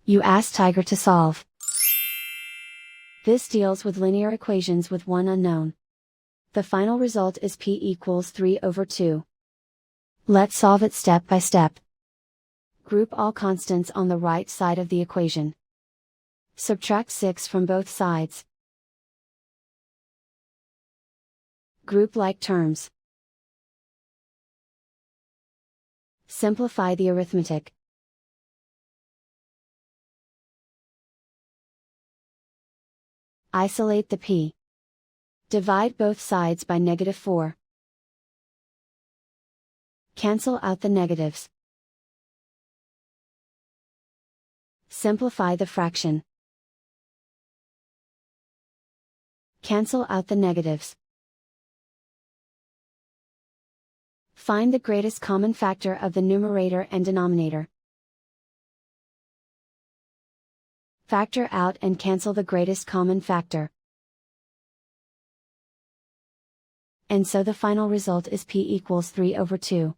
You ask Tiger to solve. This deals with linear equations with one unknown. The final result is p equals 3 over 2. Let's solve it step by step. Group all constants on the right side of the equation. Subtract 6 from both sides. Group like terms. Simplify the arithmetic. Isolate the p. Divide both sides by -4. Cancel out the negatives. Simplify the fraction. Cancel out the negatives. Find the greatest common factor of the numerator and denominator. Factor out and cancel the greatest common factor. And so the final result is p equals 3 over 2.